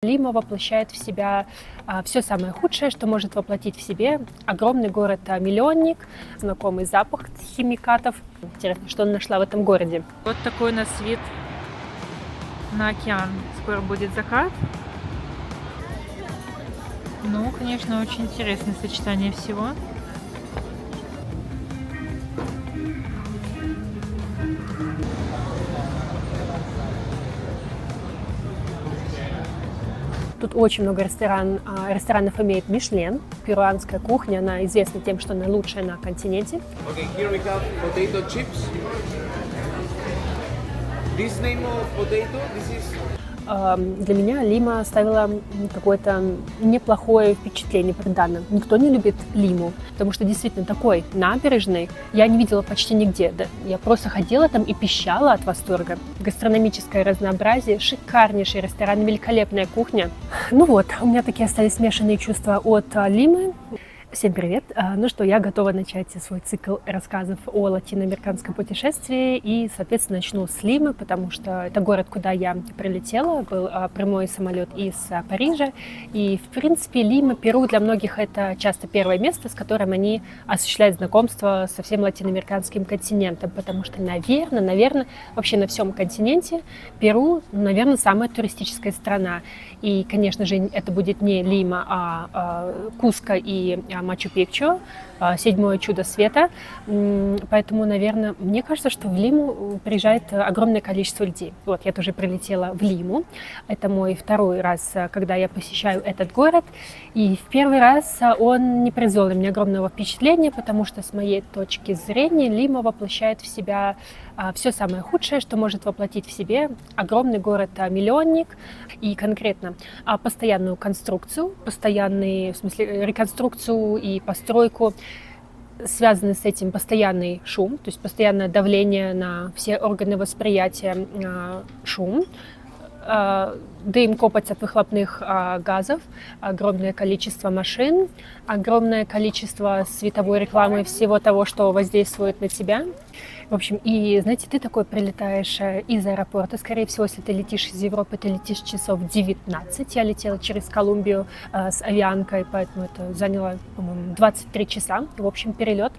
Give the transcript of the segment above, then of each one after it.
Лима воплощает в себя все самое худшее, что может воплотить в себе огромный город-миллионник, знакомый запах химикатов. Интересно, что она нашла в этом городе. Вот такой у нас вид на океан. Скоро будет закат. Ну, конечно, очень интересное сочетание всего. Тут очень много ресторанов имеет Мишлен. Перуанская кухня, она известна тем, что она лучшая на континенте. Okay, here we have potato chips. This name of potato, this is Для меня Лима оставила какое-то неплохое впечатление при данном. Никто не любит Лиму, потому что действительно такой набережной я не видела почти нигде. Да? Я просто ходила там и пищала от восторга. Гастрономическое разнообразие, шикарнейший ресторан, великолепная кухня. Ну вот, у меня такие остались смешанные чувства от Лимы. Всем привет! Ну что, я готова начать свой цикл рассказов о латиноамериканском путешествии и, соответственно, начну с Лимы, потому что это город, куда я прилетела, был прямой самолет из Парижа, и, в принципе, Лима, Перу для многих это часто первое место, с которым они осуществляют знакомство со всем латиноамериканским континентом, потому что, наверное, вообще на всем континенте Перу, наверное, самая туристическая страна. И, конечно же, это будет не Лима, а Куско и Мачу-Пикчу, седьмое чудо света. Поэтому, наверное, мне кажется, что в Лиму приезжает огромное количество людей. Вот, я тоже прилетела в Лиму. Это мой второй раз, когда я посещаю этот город. И в первый раз он не произвел на меня огромного впечатления, потому что, с моей точки зрения, Лима воплощает в себя все самое худшее, что может воплотить в себе огромный город-миллионник. И конкретно постоянную конструкцию, в смысле реконструкцию и постройку. Связанный с этим постоянный шум, то есть постоянное давление на все органы восприятия, шум, дым, копоть от выхлопных газов, огромное количество машин, огромное количество световой рекламы, всего того, что воздействует на тебя. В общем, и, знаете, ты такой прилетаешь из аэропорта, скорее всего, если ты летишь из Европы, ты летишь часов 19. Я летела через Колумбию с авианкой, поэтому это заняло, по-моему, 23 часа, в общем, перелет.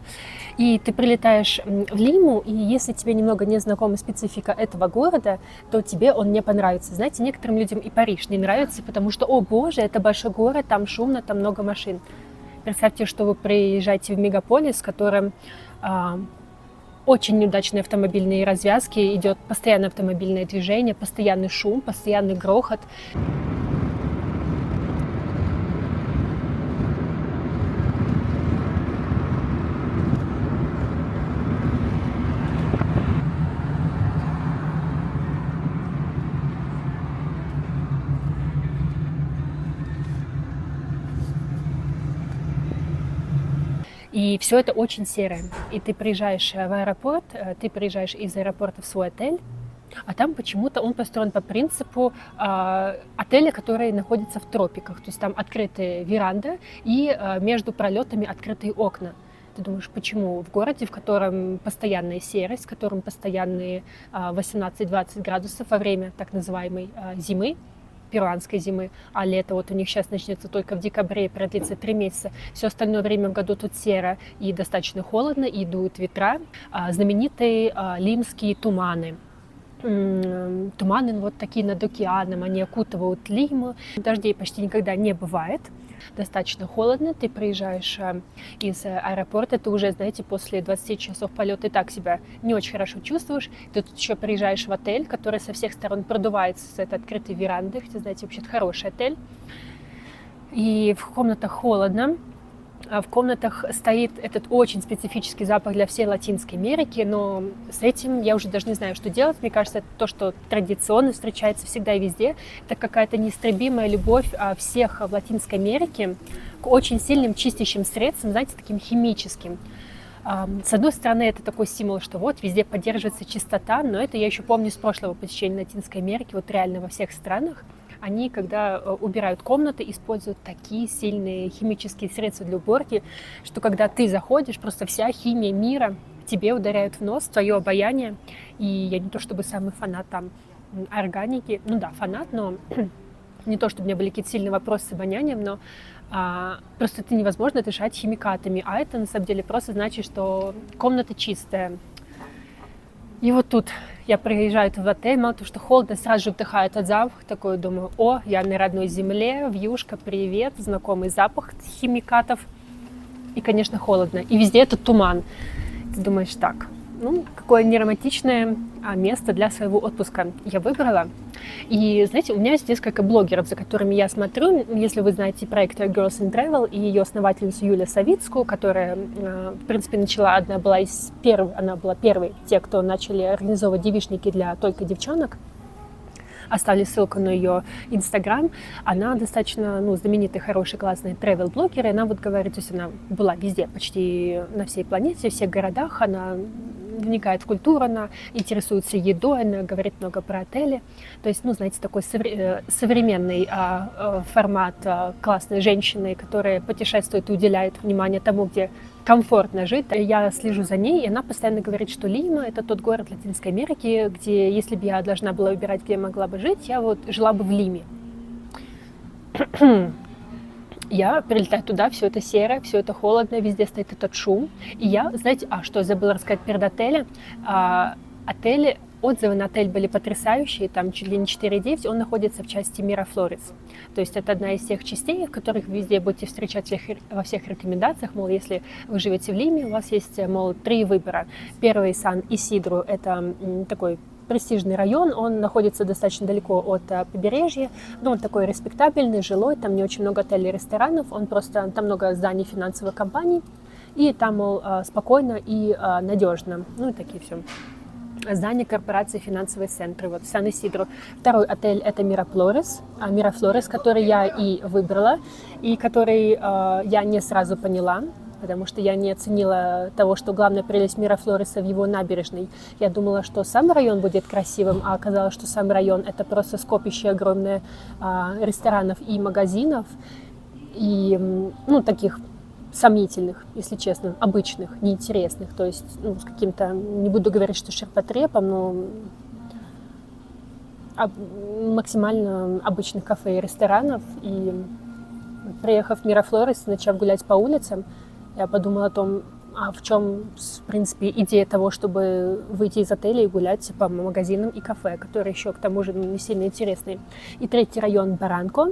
И ты прилетаешь в Лиму, и если тебе немного не знакома специфика этого города, то тебе он не понравится. Знаете, некоторым людям и Париж не нравится, потому что, о боже, это большой город, там шумно, там много машин. Представьте, что вы приезжаете в мегаполис, в котором очень неудачные автомобильные развязки, идет постоянное автомобильное движение, постоянный шум, постоянный грохот. И все это очень серое. И ты приезжаешь в аэропорт, ты приезжаешь из аэропорта в свой отель, а там почему-то он построен по принципу отеля, который находится в тропиках. То есть там открытые веранды и между пролетами открытые окна. Ты думаешь, почему в городе, в котором постоянная серость, в котором постоянные 18-20 градусов во время так называемой зимы, перуанской зимы, а лето вот у них сейчас начнется только в декабре и продлится 3 месяца. Все остальное время в году тут серо и достаточно холодно, и дуют ветра. Знаменитые лимские туманы. Туманы вот такие над океаном, они окутывают Лиму. Дождей почти никогда не бывает. Достаточно холодно, ты приезжаешь из аэропорта, ты уже, знаете, после 20 часов полета и так себя не очень хорошо чувствуешь. Ты тут еще приезжаешь в отель, который со всех сторон продувается с этой открытой веранды, хотя, знаете, вообще-то хороший отель. И в комнатах холодно. В комнатах стоит этот очень специфический запах для всей Латинской Америки, но с этим я уже даже не знаю, что делать. Мне кажется, это то, что традиционно встречается всегда и везде. Это какая-то неистребимая любовь всех в Латинской Америке к очень сильным чистящим средствам, знаете, таким химическим. С одной стороны, это такой стимул, что вот везде поддерживается чистота, но это я еще помню с прошлого посещения Латинской Америки, вот реально во всех странах. Они, когда убирают комнаты, используют такие сильные химические средства для уборки, что когда ты заходишь, просто вся химия мира тебе ударяет в нос, твое обаяние. И я не то чтобы самый фанат там органики, ну да, фанат, но Не то, чтобы у меня были какие-то сильные вопросы с обонянием, но просто это невозможно дышать химикатами. А это на самом деле просто значит, что комната чистая. И вот тут я приезжаю в отель, мало того, что холодно, сразу же вдыхаю этот запах, такой думаю, о, я на родной земле, вьюшка, привет, знакомый запах химикатов. И, конечно, холодно. И везде этот туман. Ты думаешь, так, ну, какое неромантичное место для своего отпуска я выбрала. И, знаете, у меня есть несколько блогеров, за которыми я смотрю. Если вы знаете проект Girls in Travel и ее основательницу Юлию Савицкую, которая, в принципе, она была первой, те, кто начали организовывать девичники для только девчонок. Оставлю ссылку на ее Инстаграм. Она достаточно знаменитый, хороший, классный тревел-блогер. И она вот говорит, то есть она была везде, почти на всей планете, в всех городах. Она вникает в культуру, она интересуется едой, она говорит много про отели. То есть, знаете, такой современный формат классной женщины, которая путешествует и уделяет внимание тому, где комфортно жить. Я слежу за ней, и она постоянно говорит, что Лима — это тот город Латинской Америки, где, если бы я должна была выбирать, где я могла бы жить, я вот жила бы в Лиме. Я прилетаю туда, все это серое, все это холодно, везде стоит этот шум. И я, знаете, что я забыла рассказать перед отелем? Отзывы на отель были потрясающие, там чуть ли не 4,9, он находится в части Мирафлорес. То есть это одна из тех частей, в которых вы везде будете встречать во всех рекомендациях, мол, если вы живете в Лиме, у вас есть, мол, 3 выбора. Первый Сан-Исидру, это такой престижный район, он находится достаточно далеко от побережья, но он такой респектабельный, жилой, там не очень много отелей и ресторанов, там много зданий финансовых компаний, и там, мол, спокойно и надежно, и такие все. Здание корпорации «Финансовые центры», вот Сан-Исидро. Второй отель – это Мирафлорес, который я и выбрала, и который я не сразу поняла, потому что я не оценила того, что главная прелесть Мирафлореса в его набережной. Я думала, что сам район будет красивым, а оказалось, что сам район – это просто скопище огромное ресторанов и магазинов, и таких сомнительных, если честно, обычных, неинтересных, то есть с каким-то, не буду говорить, что ширпотребом, но максимально обычных кафе и ресторанов. И приехав в Мирафлорес, начав гулять по улицам, я подумала о том, в чем, в принципе, идея того, чтобы выйти из отеля и гулять по магазинам и кафе, которые еще, к тому же, не сильно интересные. И третий район Баранко.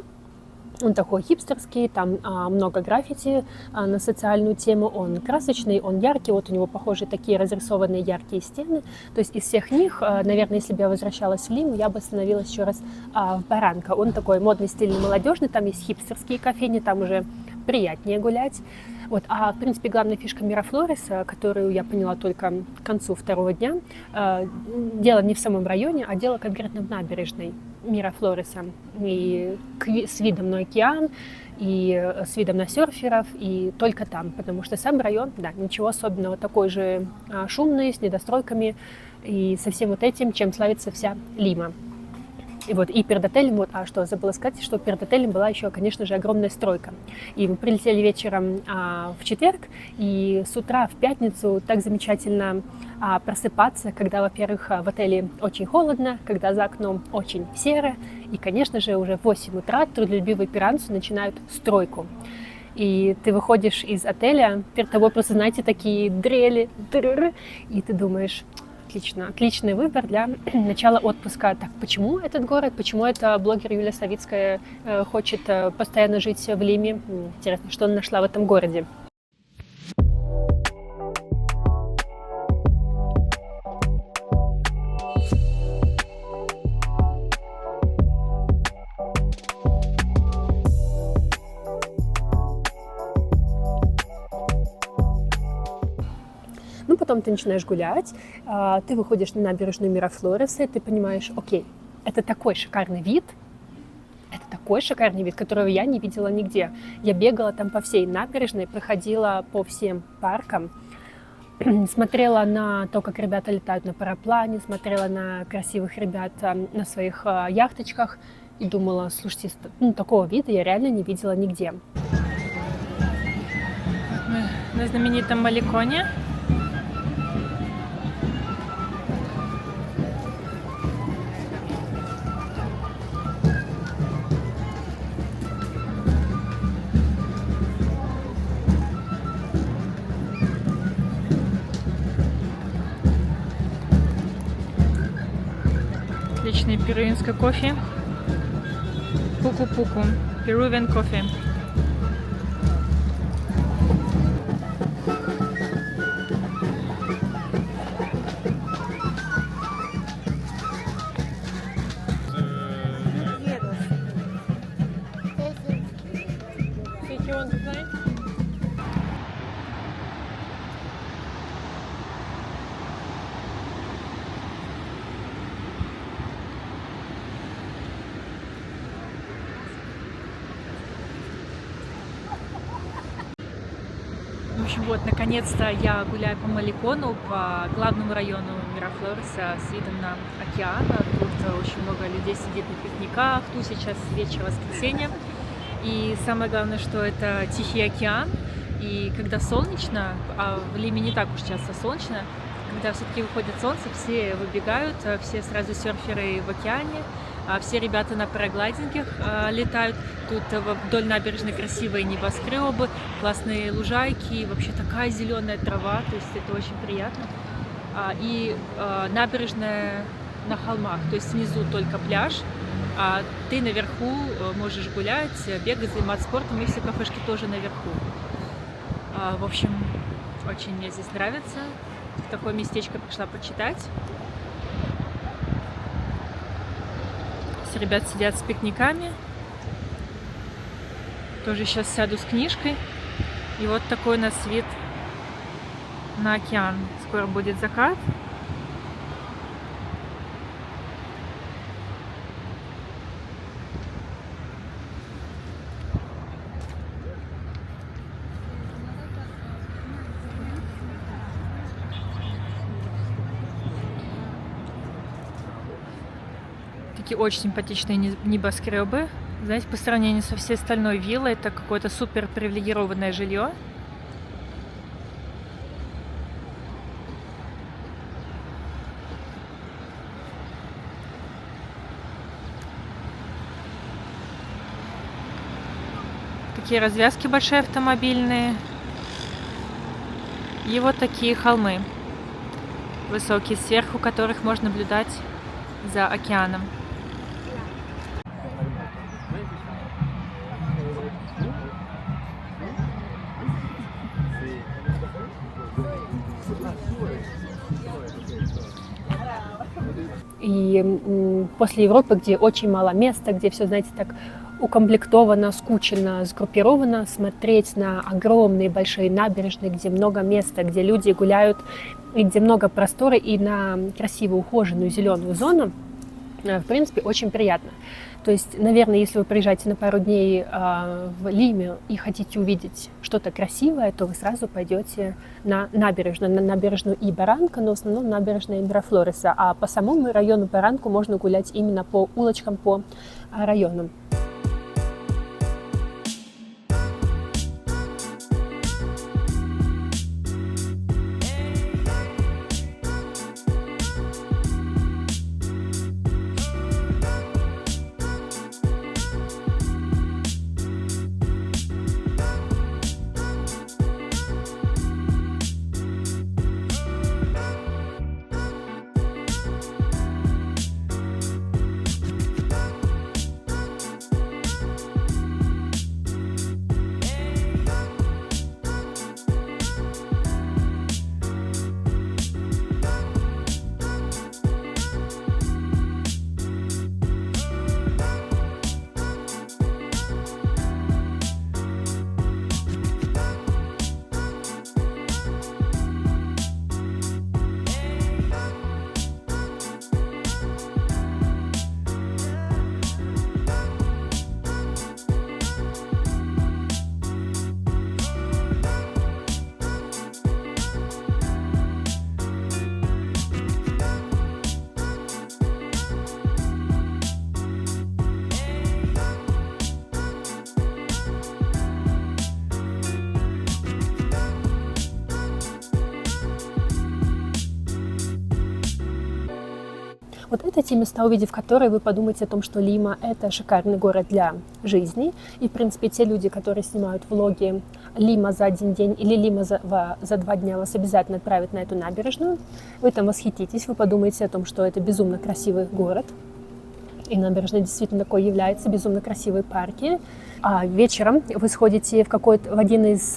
Он такой хипстерский, там много граффити на социальную тему, он красочный, он яркий, вот у него, похоже, такие разрисованные яркие стены. То есть из всех них, наверное, если бы я возвращалась в Лиму, я бы остановилась еще раз в Баранко. Он такой модный, стильный, молодежный, там есть хипстерские кофейни, там уже приятнее гулять. Вот. А, в принципе, главная фишка Мирафлореса, которую я поняла только к концу второго дня, дело не в самом районе, а дело конкретно в набережной Мирафлореса. И с видом на океан, и с видом на серферов, и только там. Потому что сам район, да, ничего особенного, такой же шумный, с недостройками, и со всем вот этим, чем славится вся Лима. И перед отелем, что забыла сказать, что перед отелем была еще, конечно же, огромная стройка. И мы прилетели вечером в четверг, и с утра в пятницу так замечательно просыпаться, когда, во-первых, в отеле очень холодно, когда за окном очень серо, и, конечно же, уже в 8 утра трудолюбивые пиранцы начинают стройку. И ты выходишь из отеля, перед тобой просто, знаете, такие дрели, и ты думаешь... Отличный выбор для начала отпуска. Так, почему этот город? Почему эта блогер Юлия Савицкая хочет постоянно жить в Лиме? Интересно, что она нашла в этом городе? Потом ты начинаешь гулять, ты выходишь на набережную Мирафлореса, и ты понимаешь, окей, это такой шикарный вид, которого я не видела нигде. Я бегала там по всей набережной, проходила по всем паркам, смотрела на то, как ребята летают на параплане, смотрела на красивых ребят на своих яхточках и думала, слушайте, такого вида я реально не видела нигде. Мы на знаменитом Маликоне. Перуинское кофе. Пуку-пуку. Peruvian кофе. В общем, вот, наконец-то я гуляю по Маликону, по главному району Мирафлореса с видом на океан. Тут очень много людей сидит на пикниках, тут сейчас вечер воскресенья. И самое главное, что это Тихий океан. И когда солнечно, а в Лиме не так уж часто солнечно, когда все-таки выходит солнце, все выбегают, все сразу серферы в океане, все ребята на параглайдингах летают. Тут вдоль набережной красивые небоскребы, классные лужайки, вообще такая зеленая трава, то есть это очень приятно. И набережная на холмах, то есть снизу только пляж, а ты наверху можешь гулять, бегать, заниматься спортом, и все кафешки тоже наверху. В общем, очень мне здесь нравится. В такое местечко пришла почитать. Все ребята сидят с пикниками. Тоже сейчас сяду с книжкой. И вот такой у нас вид на океан. Скоро будет закат. Такие очень симпатичные небоскребы. Знаете, по сравнению со всей остальной виллой, это какое-то супер привилегированное жилье. Такие развязки большие автомобильные. И вот такие холмы высокие, сверху которых можно наблюдать за океаном. И после Европы, где очень мало места, где все, знаете, так укомплектовано, скучно, сгруппировано, смотреть на огромные большие набережные, где много места, где люди гуляют, и где много простора, и на красивую, ухоженную зеленую зону, в принципе, очень приятно. То есть, наверное, если вы приезжаете на пару дней в Лиме и хотите увидеть что-то красивое, то вы сразу пойдете на набережную и Барранка, но в основном набережная Мирафлореса. А по самому району Барранку можно гулять именно по улочкам, по районам. Вот это те места, увидев которые, вы подумаете о том, что Лима – это шикарный город для жизни. И, в принципе, те люди, которые снимают влоги Лима за один день или Лима за 2 дня, вас обязательно отправят на эту набережную. Вы там восхититесь, вы подумаете о том, что это безумно красивый город. И набережная действительно такой является, безумно красивые парки. А вечером вы сходите в один из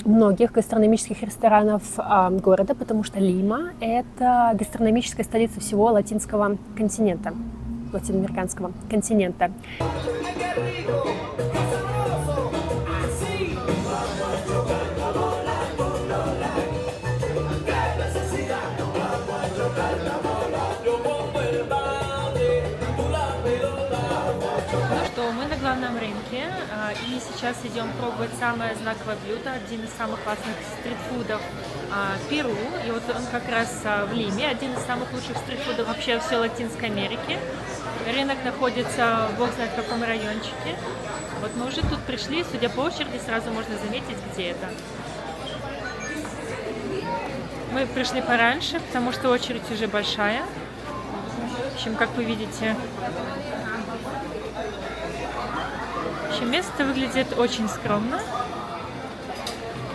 многих гастрономических ресторанов города, потому что Лима – это гастрономическая столица всего латинского континента, латиноамериканского континента. Мы на главном рынке, и сейчас идем пробовать самое знаковое блюдо, один из самых классных стритфудов Перу. И вот он как раз в Лиме, один из самых лучших стритфудов вообще всей Латинской Америки. Рынок находится, бог знает в каком райончике. Вот мы уже тут пришли, судя по очереди, сразу можно заметить, где это. Мы пришли пораньше, потому что очередь уже большая. В общем, как вы видите, место выглядит очень скромно.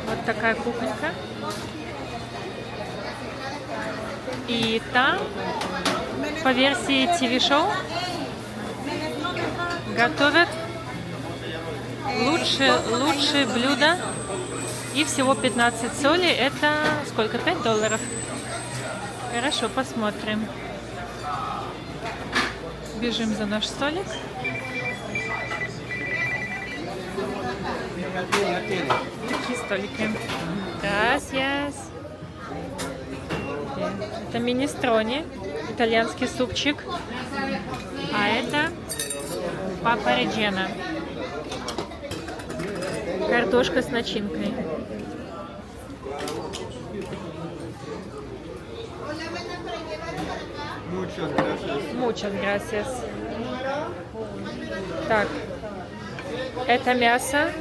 Вот такая кухонька. И там, по версии ТВ-шоу, готовят лучшие блюда. И всего 15 солей. Это сколько? $5? Хорошо, посмотрим. Бежим за наш столик. Такие столики. Gracias. Это минестрони, итальянский супчик. А это папа реджена. Картошка с начинкой. Muchas gracias. Так, это мясо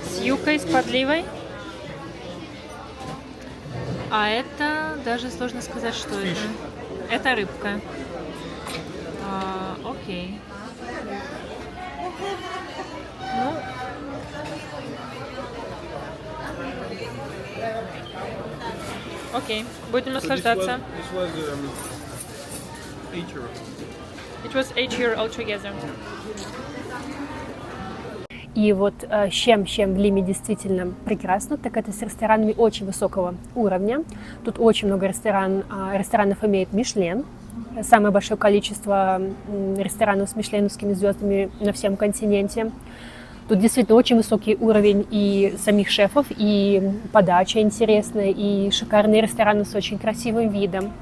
с юкой, с подливой. А это даже сложно сказать, что это. Это рыбка. Окей. Ну. Окей, будем наслаждаться. It was 8 euro altogether. И вот чем в Лиме действительно прекрасно, так это с ресторанами очень высокого уровня. Тут очень много ресторанов имеет Мишлен. Самое большое количество ресторанов с мишленовскими звездами на всем континенте. Тут действительно очень высокий уровень и самих шефов, и подача интересная, и шикарные рестораны с очень красивым видом.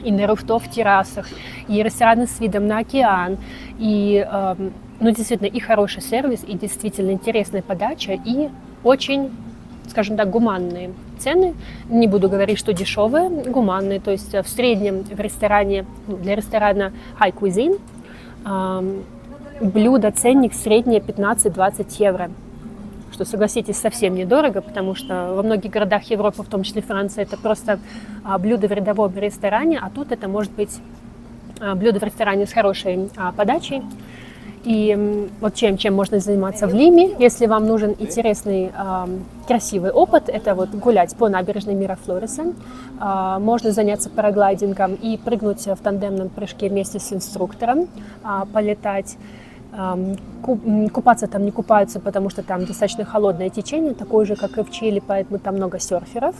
И на руфтоп террасах, и рестораны с видом на океан, и действительно и хороший сервис, и действительно интересная подача, и очень, скажем так, гуманные цены. Не буду говорить, что дешевые, гуманные. То есть в среднем в ресторане, для ресторана High Cuisine блюдо, ценник среднее 15-20 евро. Что, согласитесь, совсем недорого, потому что во многих городах Европы, в том числе Франция, это просто блюдо в рядовом ресторане, а тут это может быть блюдо в ресторане с хорошей подачей. И вот чем можно заниматься в Лиме, если вам нужен интересный, красивый опыт, это вот гулять по набережной Мирафлореса. Можно заняться параглайдингом и прыгнуть в тандемном прыжке вместе с инструктором, полетать. Купаться там не купаются, потому что там достаточно холодное течение, такое же, как и в Чили, поэтому там много серферов.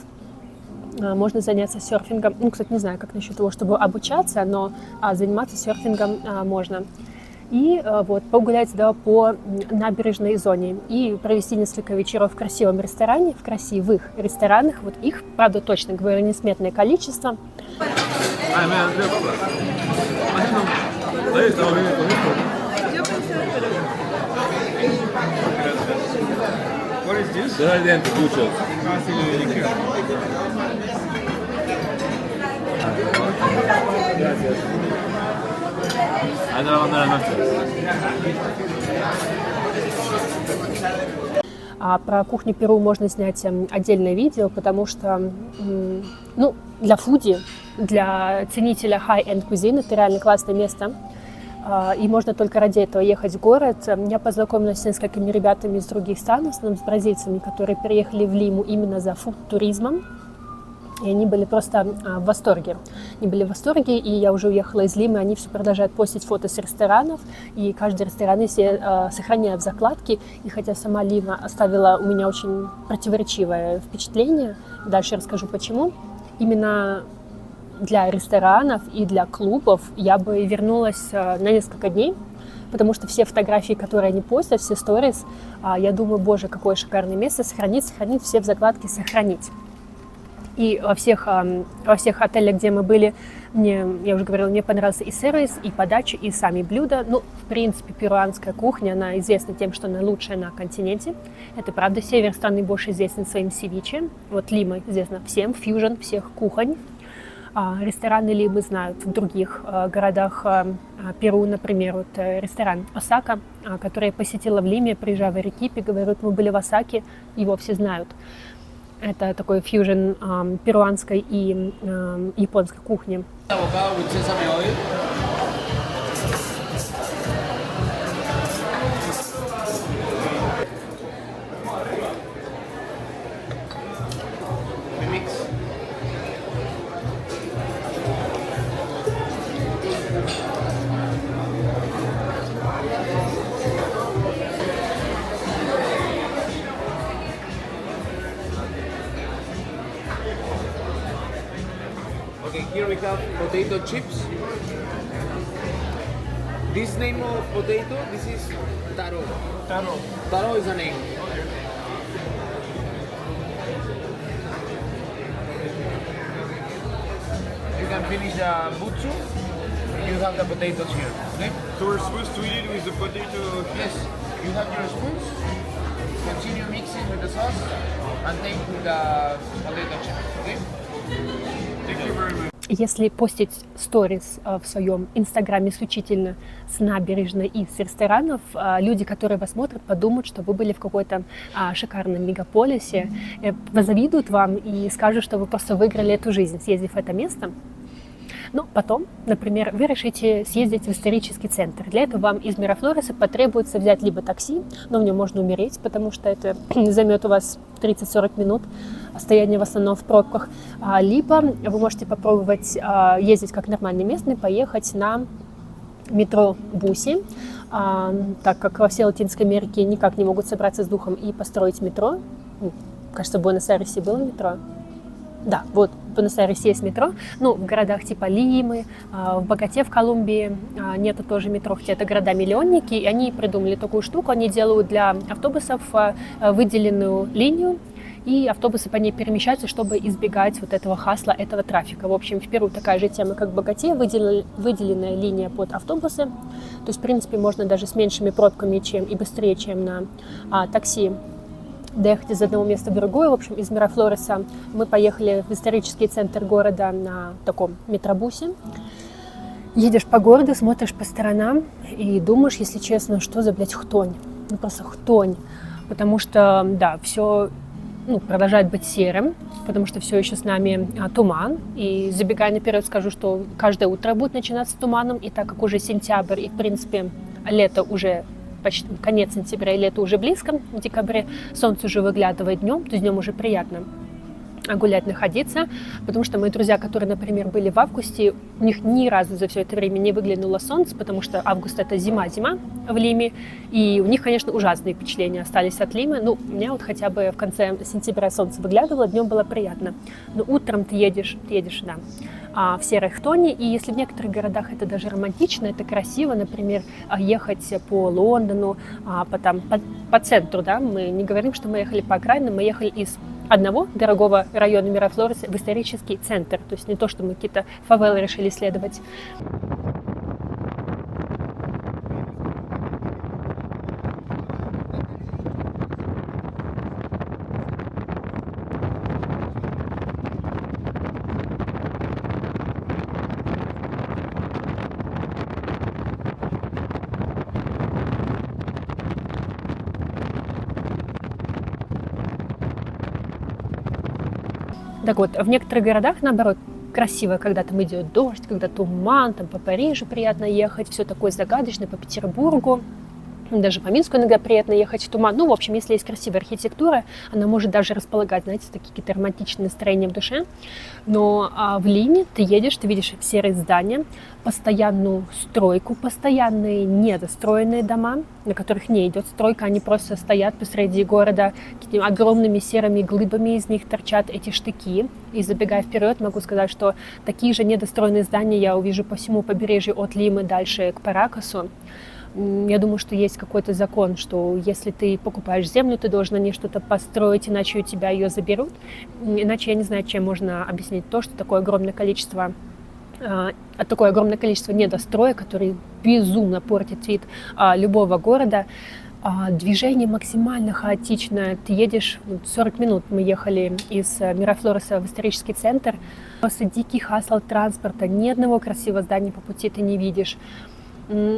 Можно заняться серфингом. Кстати, не знаю, как насчет того, чтобы обучаться, но заниматься серфингом можно. И вот погулять по набережной зоне и провести несколько вечеров в красивом ресторане, в красивых ресторанах. Вот их, правда, точно говорю, несметное количество. What is this? Será de anticuchos. Gracias. Anda lavando la noche. А про кухню Перу можно снять отдельное видео, потому что, для фуди, для ценителя high-end cuisine это реально классное место. И можно только ради этого ехать в город. Я познакомилась с несколькими ребятами из других стран, в основном с бразильцами, которые приехали в Лиму именно за фуд-туризмом. И они были просто в восторге. Они были в восторге, и я уже уехала из Лимы, они все продолжают постить фото с ресторанов, и каждый ресторан, если сохраняет закладки, и хотя сама Лима оставила у меня очень противоречивое впечатление, дальше расскажу почему, именно для ресторанов и для клубов я бы вернулась на несколько дней, потому что все фотографии, которые они постят, все сторис, я думаю, боже, какое шикарное место, сохранить, все в закладке сохранить. И во всех отелях, где мы были, я уже говорила, мне понравился и сервис, и подача, и сами блюда. Ну, в принципе, перуанская кухня, она известна тем, что она лучшая на континенте. Это правда, север страны больше известен своим севиче. Вот Лима известна всем, фьюжн всех кухонь. Рестораны Лимы знают в других городах Перу, например, вот ресторан Осака, который я посетила в Лиме, приезжая в Арекипе, говорят, мы были в Осаке, его все знают. Это такой фьюжн перуанской и японской кухни. Avocado with sesame oil. We mix. Okay, here we have potato chips. This name of potato, this is taro. Taro. Taro is a name. You can finish the butsu. You have the potatoes here. Okay? So we're supposed to eat it with the potato. Yes. You have your spoons. Continue mixing with the sauce and take with the potato chips. Okay? Thank you very much. Если постить сторис в своем инстаграме исключительно с набережной и с ресторанов, люди, которые вас смотрят, подумают, что вы были в какой-то шикарном мегаполисе, позавидуют вам и скажут, что вы просто выиграли эту жизнь, съездив в это место. Но потом, например, вы решите съездить в исторический центр. Для этого вам из Мирафлореса потребуется взять либо такси, но в нем можно умереть, потому что это займет у вас 30-40 минут, стояние в основном в пробках. Либо вы можете попробовать ездить как нормальный местный, поехать на метро Буси, так как во всей Латинской Америке никак не могут собраться с духом и построить метро. Кажется, в Буэнос-Айресе было метро. Да, вот в Буэнос-Айресе есть метро, ну, в городах типа Лимы, в Боготе в Колумбии нету тоже метро, хотя это города-миллионники, и они придумали такую штуку, они делают для автобусов выделенную линию, и автобусы по ней перемещаются, чтобы избегать вот этого хасла, этого трафика. В общем, в Перу такая же тема, как в Боготе, выделенная линия под автобусы, то есть, в принципе, можно даже с меньшими пробками и быстрее, чем на такси, доехать из одного места в другое. В общем, из Мирафлореса мы поехали в исторический центр города на таком метробусе. Едешь по городу, смотришь по сторонам и думаешь, если честно, что за, блядь, хтонь. Ну, просто хтонь. Потому что, да, все продолжает быть серым, потому что все еще с нами туман. И забегая наперед, скажу, что каждое утро будет начинаться туманом. И так как уже сентябрь и, в принципе, лето уже почти конец сентября, и лето уже близко, в декабре солнце уже выглядывает днем, то есть днем уже приятно гулять, находиться, потому что мои друзья, которые, например, были в августе, у них ни разу за все это время не выглянуло солнце, потому что август — это зима в Лиме, и у них, конечно, ужасные впечатления остались от Лимы. Ну, у меня вот хотя бы в конце сентября солнце выглядывало, днем было приятно. Но утром ты едешь, да, в серой хтоне, и если в некоторых городах это даже романтично, это красиво, например, ехать по Лондону, по центру, да, мы не говорим, что мы ехали по окраинам, мы ехали из одного дорогого района Мирафлореса в исторический центр, то есть не то, что мы какие-то фавелы решили исследовать. Так вот, в некоторых городах, наоборот, красиво, когда там идет дождь, когда туман, там по Парижу приятно ехать, все такое загадочное, по Петербургу. Даже по Минску иногда приятно ехать в туман. Ну, в общем, если есть красивая архитектура, она может даже располагать, знаете, такие какие-то романтичные настроения в душе. Но в Лиме ты едешь, ты видишь серые здания, постоянную стройку, постоянные недостроенные дома, на которых не идет стройка, они просто стоят посреди города, какими огромными серыми глыбами из них торчат эти штыки. И забегая вперед, могу сказать, что такие же недостроенные здания я увижу по всему побережью от Лимы дальше к Паракасу. Я думаю, что есть какой-то закон, что если ты покупаешь землю, ты должен на ней что-то построить, иначе у тебя ее заберут. Иначе я не знаю, чем можно объяснить то, что такое огромное количество недостроек, которые безумно портят вид любого города. Движение максимально хаотичное. Ты едешь 40 минут. Мы ехали из Мирафлореса в исторический центр. Просто дикий хасл транспорта. Ни одного красивого здания по пути ты не видишь.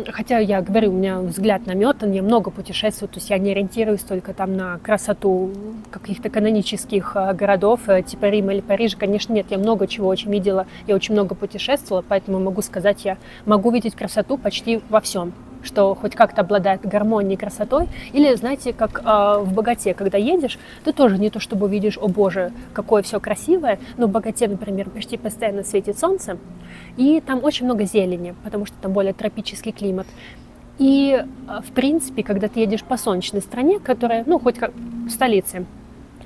Хотя я говорю, у меня взгляд наметан, я много путешествую, то есть я не ориентируюсь только там на красоту каких-то канонических городов, типа Рима или Парижа. Конечно, нет, я много чего очень видела, я очень много путешествовала, поэтому могу сказать, я могу видеть красоту почти во всем, что хоть как-то обладает гармонией и красотой. Или, знаете, как в «Богате», когда едешь, ты тоже не то чтобы видишь, о боже, какое все красивое, но в «Богате», например, почти постоянно светит солнце, и там очень много зелени, потому что там более тропический климат. И, в принципе, когда ты едешь по солнечной стране, которая, ну, хоть как в столице,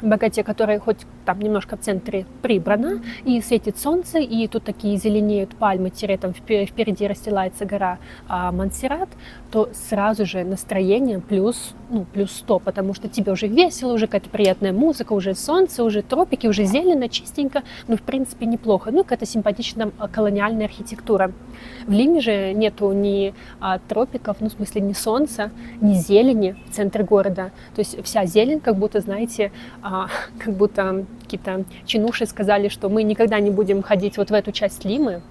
в Богате, которая хоть там немножко в центре прибрана, и светит солнце, и тут такие зеленеют пальмы, там впереди расстилается гора Монсеррат, то сразу же настроение плюс 100, потому что тебе уже весело, уже какая-то приятная музыка, уже солнце, уже тропики, уже зелено, чистенько, ну, в принципе, неплохо. Ну, какая-то симпатичная колониальная архитектура. В Лиме же нету ни тропиков, ну, в смысле, ни солнца, ни зелени в центре города. То есть вся зелень, как будто, знаете, как будто какие-то чинуши сказали, что мы никогда не будем ходить вот в эту часть Лимы,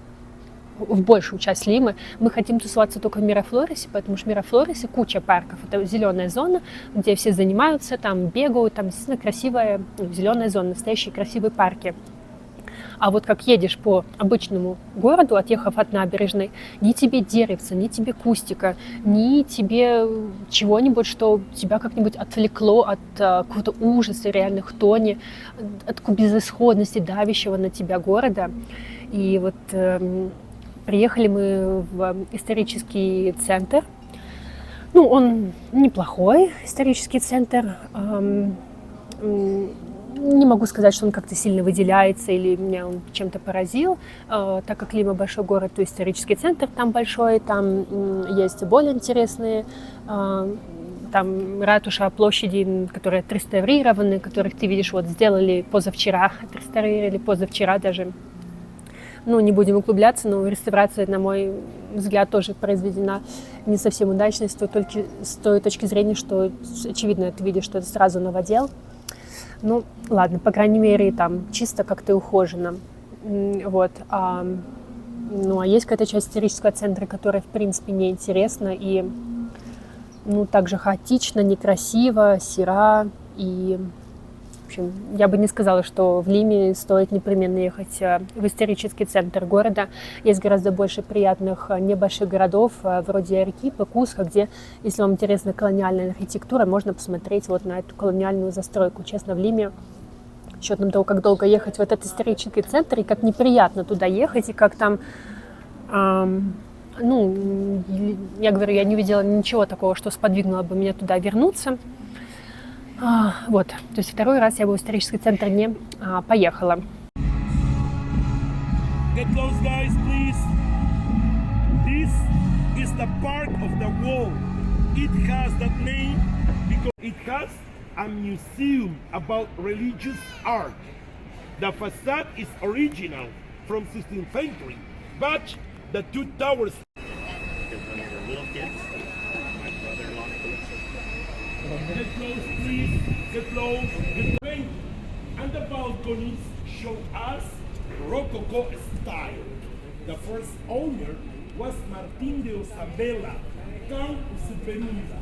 в большую часть Лимы. Мы хотим тусоваться только в Мирафлоресе, потому что в Мирафлоресе куча парков. Это зеленая зона, где все занимаются, там бегают, там действительно красивая зеленая зона, настоящие красивые парки. А вот как едешь по обычному городу, отъехав от набережной, ни тебе деревца, ни тебе кустика, ни тебе чего-нибудь, что тебя как-нибудь отвлекло от какого-то ужаса, реальных тони, от такой безысходности, давящего на тебя города. И вот приехали мы в исторический центр. Ну, он неплохой, исторический центр. Не могу сказать, что он как-то сильно выделяется или меня он чем-то поразил, так как Лима большой город, то исторический центр там большой, там есть более интересные, там ратуша, площади, которые отреставрированы, которых ты видишь, вот сделали позавчера, отреставрировали позавчера даже. Ну, не будем углубляться, но реставрация, на мой взгляд, тоже произведена не совсем удачно, с той точки зрения, что, очевидно, ты видишь, что это сразу новодел. Ну, ладно, по крайней мере, там чисто как-то ухоженно. Вот. Ну, а есть какая-то часть исторического центра, которая, в принципе, неинтересна и, ну, также хаотично, некрасиво, сера. И, в общем, я бы не сказала, что в Лиме стоит непременно ехать в исторический центр города. Есть гораздо больше приятных небольших городов, вроде Арекипы, Куско, где, если вам интересна колониальная архитектура, можно посмотреть вот на эту колониальную застройку. Честно, в Лиме, с учетом того, как долго ехать в этот исторический центр, и как неприятно туда ехать, и как там, ну, я говорю, я не видела ничего такого, что сподвигнуло бы меня туда вернуться. Вот, то есть второй раз я бы в исторический центр не поехала. Get close, guys, please. This is the part of the wall. It has that name because it has a museum about religious art. The facade is original from 16th century, but the two towers. Get close, please. Get close. Get close. And the balconies show us Rococo style. The first owner was Martín de Isabela, Count of Sepúlveda.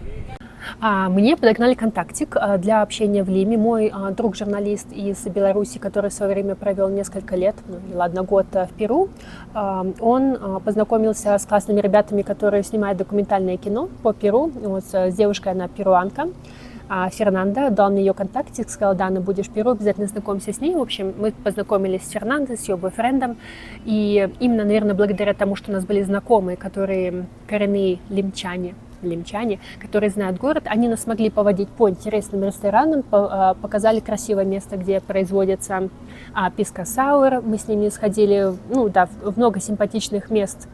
Мне подогнали контактик для общения в Лиме. Мой друг-журналист из Беларуси, который в свое время провел несколько лет, год в Перу, он познакомился с классными ребятами, которые снимают документальное кино по Перу. Вот с девушкой, она перуанка. Фернанда дал мне ее контактик, сказал: Дана, будешь в Перу, обязательно знакомься с ней. В общем, мы познакомились с Фернандой, с ее бойфрендом. И именно, наверное, благодаря тому, что у нас были знакомые, которые коренные лимчане, которые знают город, они нас смогли поводить по интересным ресторанам, показали красивое место, где производится писка сауэр. Мы с ними сходили в много симпатичных мест.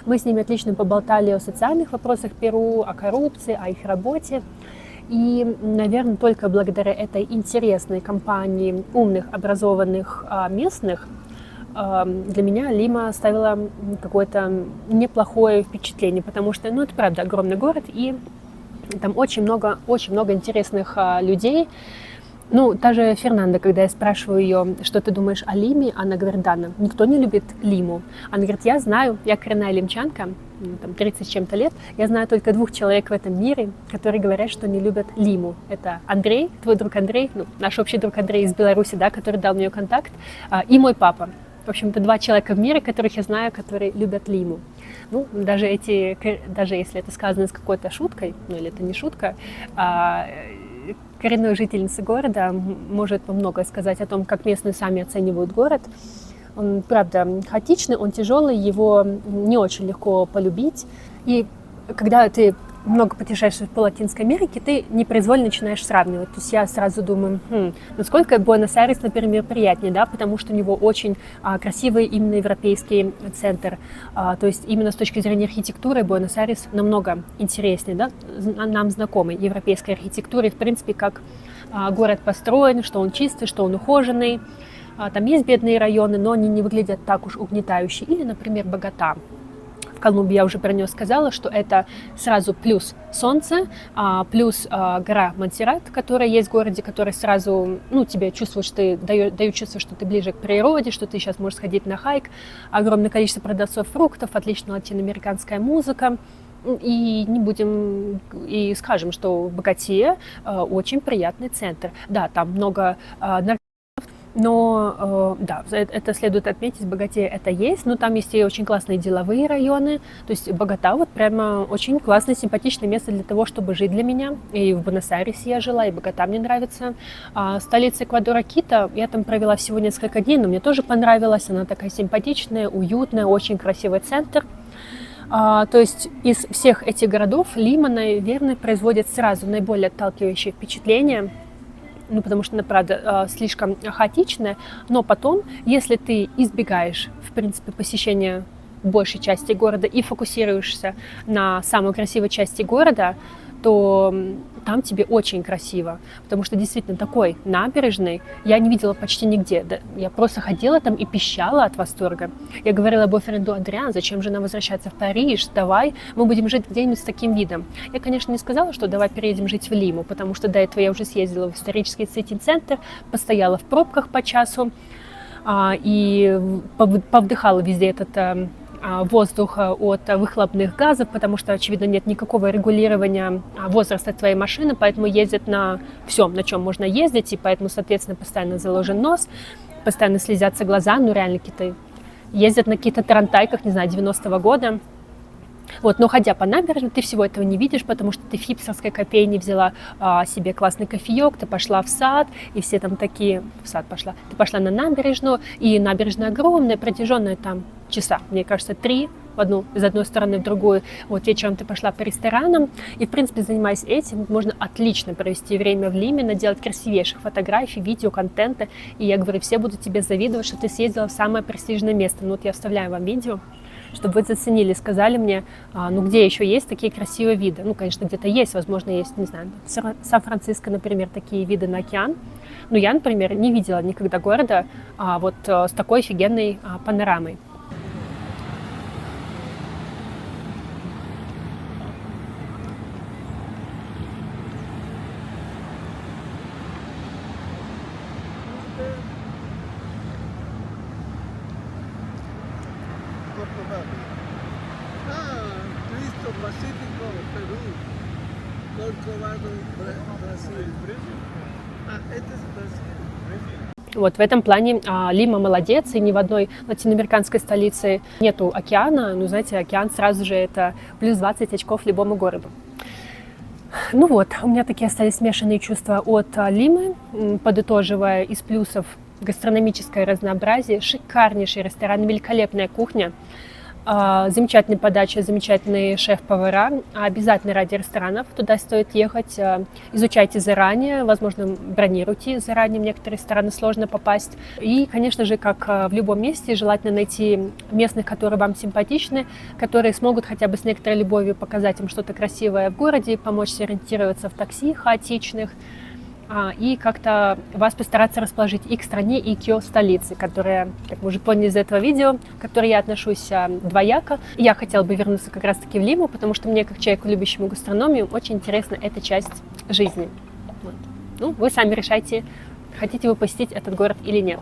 Мы с ними отлично поболтали о социальных вопросах Перу, о коррупции, о их работе. И, наверное, только благодаря этой интересной компании умных, образованных местных для меня Лима оставила какое-то неплохое впечатление, потому что, это правда огромный город, и там очень много интересных людей. Даже Фернанда, когда я спрашиваю ее, что ты думаешь о Лиме, она говорит: Дана, никто не любит Лиму. Она говорит: я знаю, я коренная лимчанка, 30 с чем-то лет, я знаю только 2 человек в этом мире, которые говорят, что не любят Лиму. Это Андрей, твой друг Андрей, наш общий друг Андрей из Беларуси, который дал мне контакт, и мой папа. В общем-то, 2 человека в мире, которых я знаю, которые любят Лиму. Даже если это сказано с какой-то шуткой, или это не шутка, коренной жительница города может многое сказать о том, как местные сами оценивают город. Он, правда, хаотичный, он тяжелый, его не очень легко полюбить. И когда ты много путешествуешь по Латинской Америке, ты непроизвольно начинаешь сравнивать. То есть я сразу думаю, насколько Буэнос-Айрес, например, приятнее, потому что у него очень красивый именно европейский центр. То есть именно с точки зрения архитектуры Буэнос-Айрес намного интереснее, нам знакомый европейской архитектуре, в принципе, как город построен, что он чистый, что он ухоженный. Там есть бедные районы, но они не выглядят так уж угнетающе. Или, например, Богота. В Колумбии я уже про нее сказала, что это сразу плюс солнце, плюс гора Монсеррат, которая есть в городе, которая сразу, тебе чувствуешь, дает чувство, что ты ближе к природе, что ты сейчас можешь сходить на хайк. Огромное количество продавцов фруктов, отличная латиноамериканская музыка. И скажем, что в Боготе очень приятный центр. Да, там много наркотиков. Но это следует отметить, в Боготе это есть, но там есть и очень классные деловые районы, то есть Богота прямо очень классное, симпатичное место для того, чтобы жить для меня. И в Буэнос-Айресе я жила, и Богота мне нравится. Столица Эквадора Кито, я там провела всего несколько дней, но мне тоже понравилась, она такая симпатичная, уютная, очень красивый центр. То есть из всех этих городов Лима, наверное, производит сразу наиболее отталкивающее впечатление. Потому что она, правда, слишком хаотичная, но потом, если ты избегаешь, в принципе, посещения большей части города и фокусируешься на самой красивой части города, то там тебе очень красиво, потому что действительно такой набережной я не видела почти нигде. Я просто ходила там и пищала от восторга. Я говорила бойфренду: Адриан, зачем же нам возвращаться в Париж? Давай, мы будем жить где-нибудь с таким видом. Я, конечно, не сказала, что давай переедем жить в Лиму, потому что до этого я уже съездила в исторический сити-центр, постояла в пробках по часу и повдыхала везде этот воздуха от выхлопных газов, потому что, очевидно, нет никакого регулирования возраста твоей машины, поэтому ездят на всем, на чем можно ездить, и поэтому, соответственно, постоянно заложен нос, постоянно слезятся глаза, реально какие-то ездят на каких-то тарантайках, не знаю, 90-го года. Вот, но ходя по набережной, ты всего этого не видишь, потому что ты в хипстерской кофейне взяла себе классный кофеек, ты пошла в сад, и все там такие... В сад пошла. Ты пошла на набережную, и набережная огромная, протяженная там часа, мне кажется, 3, из одной стороны в другую. Вот вечером ты пошла по ресторанам, и, в принципе, занимаясь этим, можно отлично провести время в Лиме, наделать красивейших фотографий, видео, контента, и я говорю, все будут тебе завидовать, что ты съездила в самое престижное место. Ну вот я вставляю вам видео, чтобы вы заценили, сказали мне, ну где еще есть такие красивые виды. Ну, конечно, где-то есть, возможно, есть, не знаю, в Сан-Франциско, например, такие виды на океан. Но я, например, не видела никогда города вот с такой офигенной панорамой. Cristo Pacífico, Perú, Corcovado, Brasil. Это Brasil. Вот в этом плане Лима молодец, и ни в одной латиноамериканской столице нету океана. Ну, знаете, океан сразу же это плюс 20 очков любому городу. Ну вот, у меня такие остались смешанные чувства от Лимы, подытоживая из плюсов гастрономическое разнообразие, шикарнейший ресторан, великолепная кухня, замечательная подача, замечательные шеф-повара. Обязательно ради ресторанов туда стоит ехать. Изучайте заранее, возможно, бронируйте заранее, в некоторые рестораны сложно попасть. И, конечно же, как в любом месте, желательно найти местных, которые вам симпатичны, которые смогут хотя бы с некоторой любовью показать им что-то красивое в городе, помочь сориентироваться в такси хаотичных, и как-то вас постараться расположить и к стране, и к ее столице, которая, как вы уже поняли из этого видео, к которой я отношусь двояко. Я хотела бы вернуться как раз-таки в Лиму, потому что мне, как человеку, любящему гастрономию, очень интересна эта часть жизни. Вот. Ну, вы сами решайте, хотите вы посетить этот город или нет.